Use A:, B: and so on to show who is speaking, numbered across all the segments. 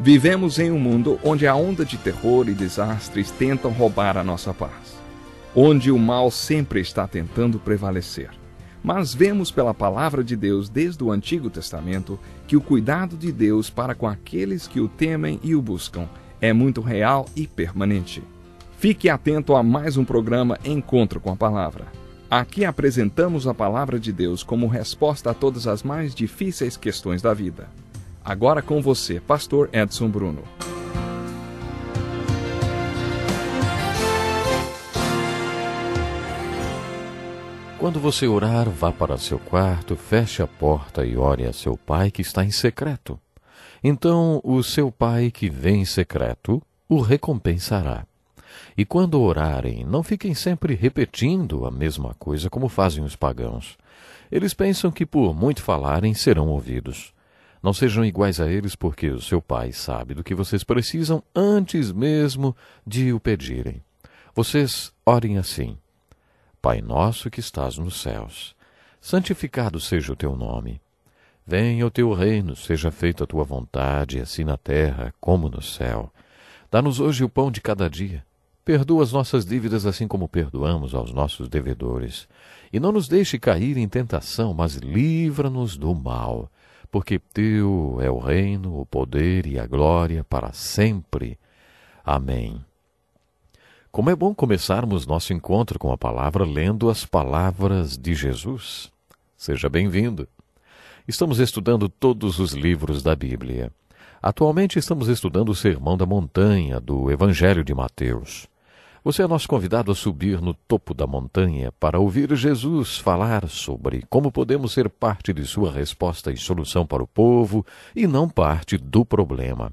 A: Vivemos em um mundo onde a onda de terror e desastres tentam roubar a nossa paz, onde o mal sempre está tentando prevalecer. Mas vemos pela palavra de Deus desde o Antigo Testamento que o cuidado de Deus para com aqueles que o temem e o buscam é muito real e permanente. Fique atento a mais um programa Encontro com a Palavra. Aqui apresentamos a palavra de Deus como resposta a todas as mais difíceis questões da vida. Agora com você, Pastor Edson Bruno.
B: Quando você orar, vá para seu quarto, feche a porta e ore a seu pai que está em secreto. Então o seu pai que vem em secreto o recompensará. E quando orarem, não fiquem sempre repetindo a mesma coisa como fazem os pagãos. Eles pensam que por muito falarem serão ouvidos. Não sejam iguais a eles, porque o seu pai sabe do que vocês precisam antes mesmo de o pedirem. Vocês orem assim: Pai nosso que estás nos céus, santificado seja o teu nome. Venha o teu reino, seja feita a tua vontade, assim na terra como no céu. Dá-nos hoje o pão de cada dia. Perdoa as nossas dívidas assim como perdoamos aos nossos devedores. E não nos deixe cair em tentação, mas livra-nos do mal. Porque teu é o reino, o poder e a glória para sempre. Amém. Como é bom começarmos nosso encontro com a palavra lendo as palavras de Jesus. Seja bem-vindo. Estamos estudando todos os livros da Bíblia. Atualmente estamos estudando o Sermão da Montanha do Evangelho de Mateus. Você é nosso convidado a subir no topo da montanha para ouvir Jesus falar sobre como podemos ser parte de sua resposta e solução para o povo e não parte do problema.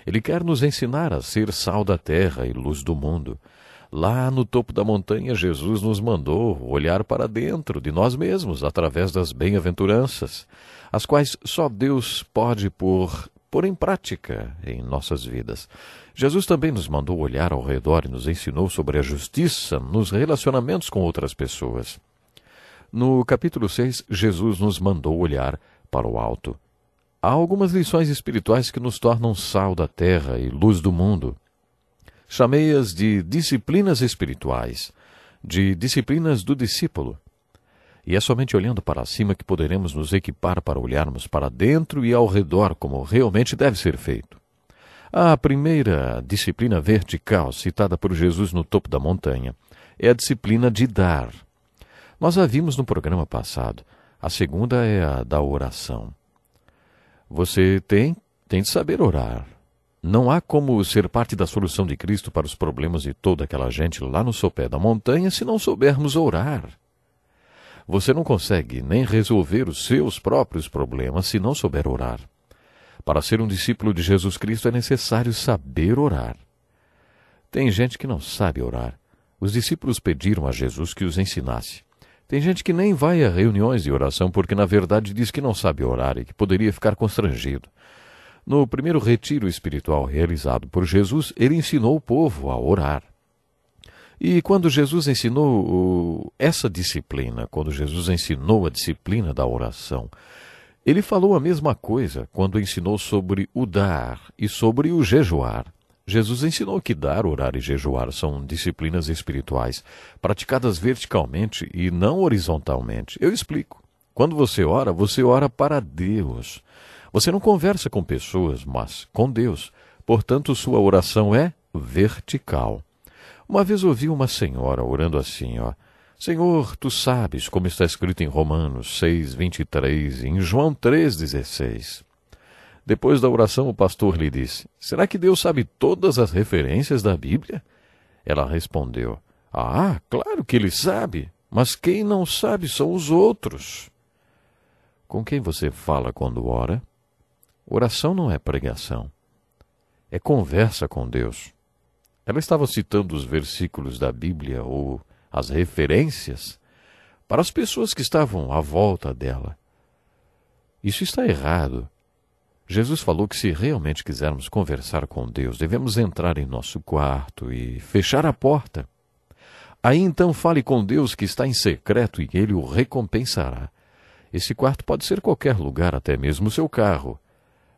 B: Ele quer nos ensinar a ser sal da terra e luz do mundo. Lá no topo da montanha, Jesus nos mandou olhar para dentro de nós mesmos através das bem-aventuranças, as quais só Deus pode pôr em prática em nossas vidas. Jesus também nos mandou olhar ao redor e nos ensinou sobre a justiça nos relacionamentos com outras pessoas. No capítulo 6, Jesus nos mandou olhar para o alto. Há algumas lições espirituais que nos tornam sal da terra e luz do mundo. Chamei-as de disciplinas espirituais, de disciplinas do discípulo. E é somente olhando para cima que poderemos nos equipar para olharmos para dentro e ao redor como realmente deve ser feito. A primeira disciplina vertical citada por Jesus no topo da montanha é a disciplina de dar. Nós a vimos no programa passado. A segunda é a da oração. Você tem de saber orar. Não há como ser parte da solução de Cristo para os problemas de toda aquela gente lá no sopé da montanha se não soubermos orar. Você não consegue nem resolver os seus próprios problemas se não souber orar. Para ser um discípulo de Jesus Cristo é necessário saber orar. Tem gente que não sabe orar. Os discípulos pediram a Jesus que os ensinasse. Tem gente que nem vai a reuniões de oração porque na verdade diz que não sabe orar e que poderia ficar constrangido. No primeiro retiro espiritual realizado por Jesus, ele ensinou o povo a orar. E quando Jesus ensinou essa disciplina, quando Jesus ensinou a disciplina da oração, ele falou a mesma coisa quando ensinou sobre o dar e sobre o jejuar. Jesus ensinou que dar, orar e jejuar são disciplinas espirituais, praticadas verticalmente e não horizontalmente. Eu explico. Quando você ora para Deus. Você não conversa com pessoas, mas com Deus. Portanto, sua oração é vertical. Uma vez ouvi uma senhora orando assim, Senhor, tu sabes como está escrito em Romanos 6:23 e em João 3:16. Depois da oração, o pastor lhe disse, será que Deus sabe todas as referências da Bíblia? Ela respondeu, claro que ele sabe, mas quem não sabe são os outros. Com quem você fala quando ora? Oração não é pregação, é conversa com Deus. Ela estava citando os versículos da Bíblia ou as referências para as pessoas que estavam à volta dela. Isso está errado. Jesus falou que se realmente quisermos conversar com Deus, devemos entrar em nosso quarto e fechar a porta. Aí então fale com Deus que está em secreto e Ele o recompensará. Esse quarto pode ser qualquer lugar, até mesmo o seu carro.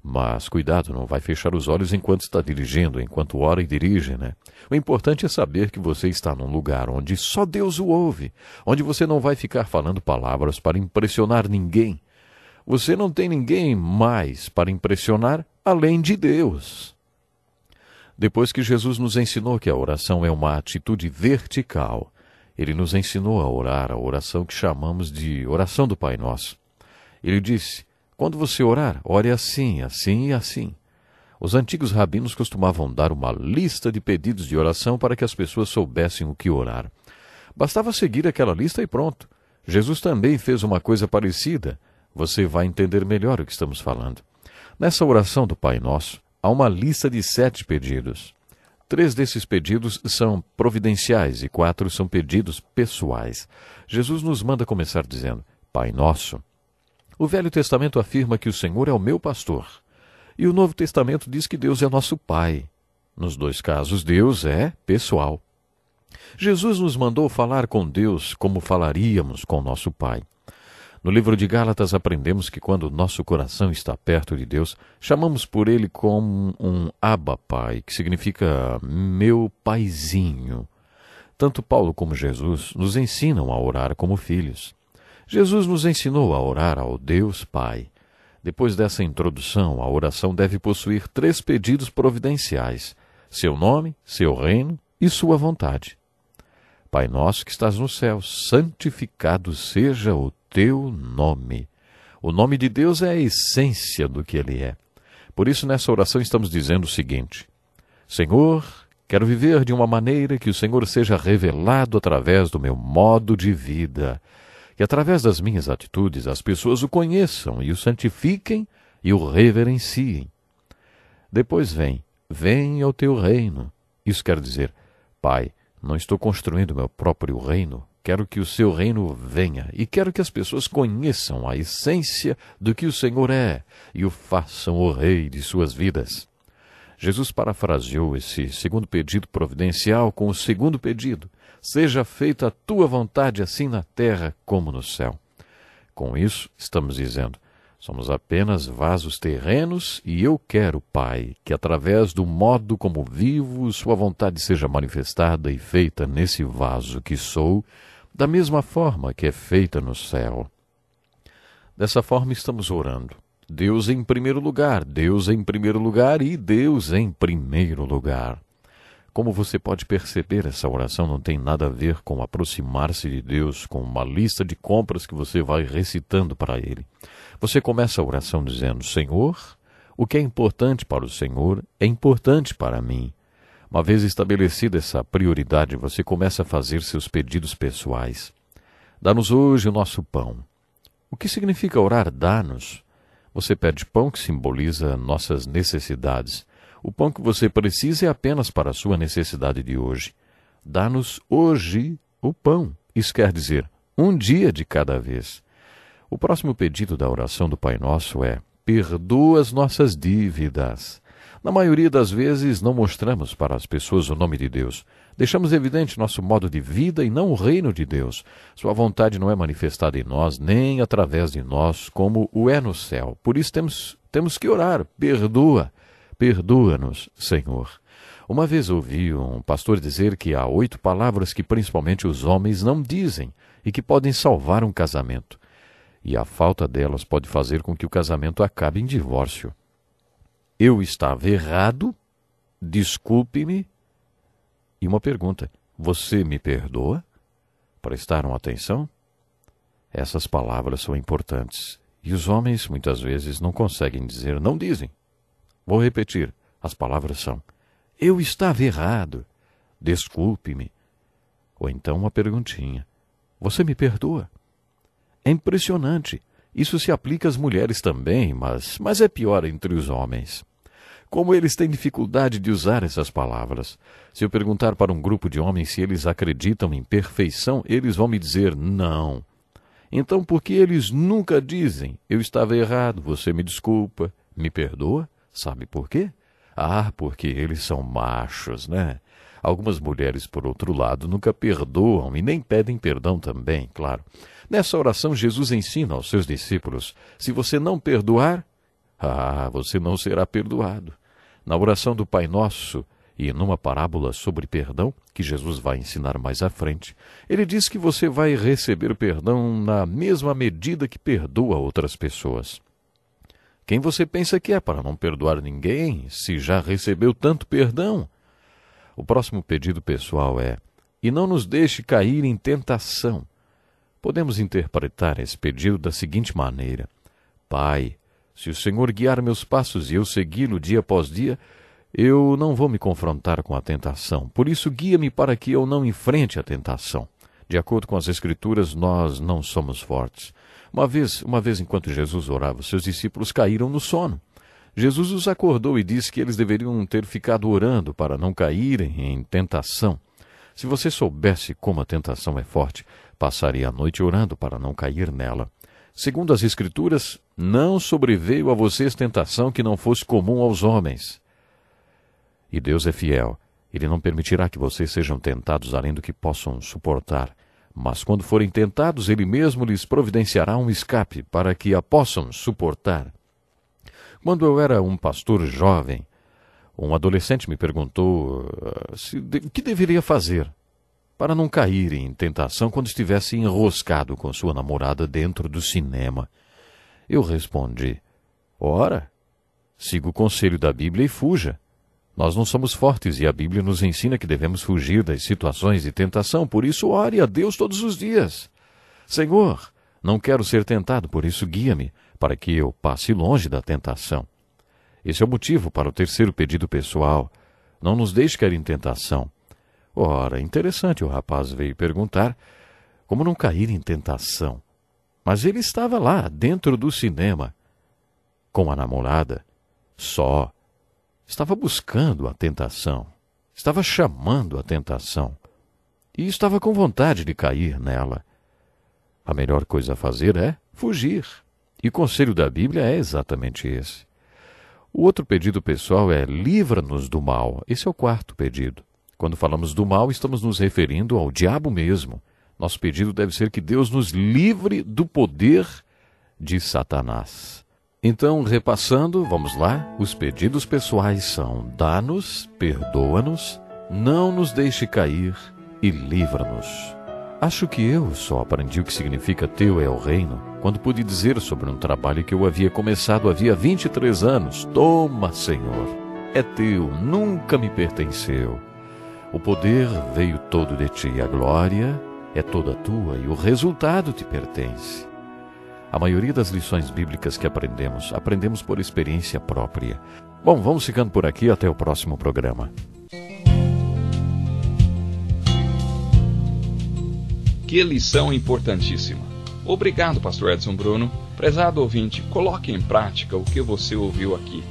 B: Mas cuidado, não vai fechar os olhos enquanto está dirigindo, enquanto ora e dirige, né? O importante é saber que você está num lugar onde só Deus o ouve, onde você não vai ficar falando palavras para impressionar ninguém. Você não tem ninguém mais para impressionar além de Deus. Depois que Jesus nos ensinou que a oração é uma atitude vertical, Ele nos ensinou a orar a oração que chamamos de oração do Pai Nosso. Ele disse: quando você orar, ore assim, assim e assim. Os antigos rabinos costumavam dar uma lista de pedidos de oração para que as pessoas soubessem o que orar. Bastava seguir aquela lista e pronto. Jesus também fez uma coisa parecida. Você vai entender melhor o que estamos falando. Nessa oração do Pai Nosso, há uma lista de 7 pedidos. 3 desses pedidos são providenciais e 4 são pedidos pessoais. Jesus nos manda começar dizendo: Pai Nosso. O Velho Testamento afirma que o Senhor é o meu pastor. E o Novo Testamento diz que Deus é nosso Pai. Nos 2 casos, Deus é pessoal. Jesus nos mandou falar com Deus como falaríamos com nosso Pai. No livro de Gálatas aprendemos que quando nosso coração está perto de Deus, chamamos por Ele como um Abba Pai, que significa meu paizinho. Tanto Paulo como Jesus nos ensinam a orar como filhos. Jesus nos ensinou a orar ao Deus Pai. Depois dessa introdução, a oração deve possuir 3 pedidos providenciais: seu nome, seu reino e sua vontade. Pai nosso que estás no céu, santificado seja o teu nome. O nome de Deus é a essência do que Ele é. Por isso, nessa oração estamos dizendo o seguinte: Senhor, quero viver de uma maneira que o Senhor seja revelado através do meu modo de vida. Que através das minhas atitudes as pessoas o conheçam e o santifiquem e o reverenciem. Depois venha o teu reino. Isso quer dizer: Pai, não estou construindo meu próprio reino, quero que o seu reino venha e quero que as pessoas conheçam a essência do que o Senhor é e o façam o rei de suas vidas. Jesus parafraseou esse segundo pedido providencial com o segundo pedido: seja feita a tua vontade assim na terra como no céu. Com isso, estamos dizendo: somos apenas vasos terrenos e eu quero, Pai, que através do modo como vivo, sua vontade seja manifestada e feita nesse vaso que sou, da mesma forma que é feita no céu. Dessa forma estamos orando. Deus em primeiro lugar, Deus em primeiro lugar e Deus em primeiro lugar. Como você pode perceber, essa oração não tem nada a ver com aproximar-se de Deus, com uma lista de compras que você vai recitando para Ele. Você começa a oração dizendo: Senhor, o que é importante para o Senhor é importante para mim. Uma vez estabelecida essa prioridade, você começa a fazer seus pedidos pessoais. Dá-nos hoje o nosso pão. O que significa orar dá-nos? Você pede pão, que simboliza nossas necessidades. O pão que você precisa é apenas para a sua necessidade de hoje. Dá-nos hoje o pão. Isso quer dizer, um dia de cada vez. O próximo pedido da oração do Pai Nosso é: perdoa as nossas dívidas. Na maioria das vezes, não mostramos para as pessoas o nome de Deus. Deixamos evidente nosso modo de vida e não o reino de Deus. Sua vontade não é manifestada em nós, nem através de nós, como o é no céu. Por isso temos que orar: perdoa-nos, Senhor. Uma vez ouvi um pastor dizer que há 8 palavras que principalmente os homens não dizem e que podem salvar um casamento. E a falta delas pode fazer com que o casamento acabe em divórcio. Eu estava errado, desculpe-me. E uma pergunta: você me perdoa? Prestaram atenção? Essas palavras são importantes e os homens muitas vezes não conseguem dizer, não dizem. Vou repetir, as palavras são: eu estava errado, desculpe-me. Ou então uma perguntinha: você me perdoa? É impressionante. Isso se aplica às mulheres também, mas é pior entre os homens. Como eles têm dificuldade de usar essas palavras. Se eu perguntar para um grupo de homens se eles acreditam em perfeição, eles vão me dizer não. Então, por que eles nunca dizem: eu estava errado, você me desculpa, me perdoa? Sabe por quê? Porque eles são machos, né? Algumas mulheres, por outro lado, nunca perdoam e nem pedem perdão também, claro. Nessa oração, Jesus ensina aos seus discípulos: se você não perdoar, você não será perdoado. Na oração do Pai Nosso e numa parábola sobre perdão, que Jesus vai ensinar mais à frente, ele diz que você vai receber perdão na mesma medida que perdoa outras pessoas. Quem você pensa que é para não perdoar ninguém, se já recebeu tanto perdão? O próximo pedido pessoal é: e não nos deixe cair em tentação. Podemos interpretar esse pedido da seguinte maneira: Pai, se o Senhor guiar meus passos e eu segui-lo dia após dia, eu não vou me confrontar com a tentação. Por isso, guia-me para que eu não enfrente a tentação. De acordo com as Escrituras, nós não somos fortes. Uma vez, enquanto Jesus orava, seus discípulos caíram no sono. Jesus os acordou e disse que eles deveriam ter ficado orando para não caírem em tentação. Se você soubesse como a tentação é forte, passaria a noite orando para não cair nela. Segundo as Escrituras, não sobreveio a vocês tentação que não fosse comum aos homens. E Deus é fiel. Ele não permitirá que vocês sejam tentados além do que possam suportar. Mas quando forem tentados, Ele mesmo lhes providenciará um escape para que a possam suportar. Quando eu era um pastor jovem, um adolescente me perguntou o que deveria fazer para não cair em tentação quando estivesse enroscado com sua namorada dentro do cinema. Eu respondi: ora, siga o conselho da Bíblia e fuja. Nós não somos fortes e a Bíblia nos ensina que devemos fugir das situações de tentação, por isso ore a Deus todos os dias. Senhor, não quero ser tentado, por isso guia-me, para que eu passe longe da tentação. Esse é o motivo para o terceiro pedido pessoal: não nos deixe cair em tentação. Ora, interessante, o rapaz veio perguntar como não cair em tentação. Mas ele estava lá, dentro do cinema, com a namorada, só. Estava buscando a tentação, estava chamando a tentação, e estava com vontade de cair nela. A melhor coisa a fazer é fugir, e o conselho da Bíblia é exatamente esse. O outro pedido pessoal é: livra-nos do mal. Esse é o quarto pedido. Quando falamos do mal, estamos nos referindo ao diabo mesmo. Nosso pedido deve ser que Deus nos livre do poder de Satanás. Então, repassando, vamos lá. Os pedidos pessoais são: dá-nos, perdoa-nos, não nos deixe cair e livra-nos. Acho que eu só aprendi o que significa teu é o reino quando pude dizer sobre um trabalho que eu havia começado havia 23 anos. Toma, Senhor, é teu, nunca me pertenceu. O poder veio todo de ti, a glória é toda tua e o resultado te pertence. A maioria das lições bíblicas que aprendemos por experiência própria. Bom, vamos ficando por aqui, até o próximo programa.
A: Que lição importantíssima. Obrigado, pastor Edson Bruno. Prezado ouvinte, coloque em prática o que você ouviu aqui.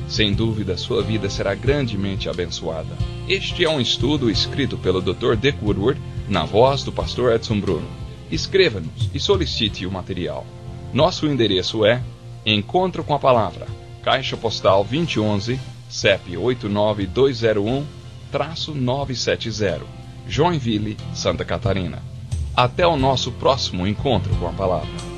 A: Sem dúvida, sua vida será grandemente abençoada. Este é um estudo escrito pelo Dr. Dick Woodward, na voz do pastor Edson Bruno. Escreva-nos e solicite o material. Nosso endereço é Encontro com a Palavra, Caixa Postal 2011, CEP 89201-970, Joinville, Santa Catarina. Até o nosso próximo encontro com a Palavra.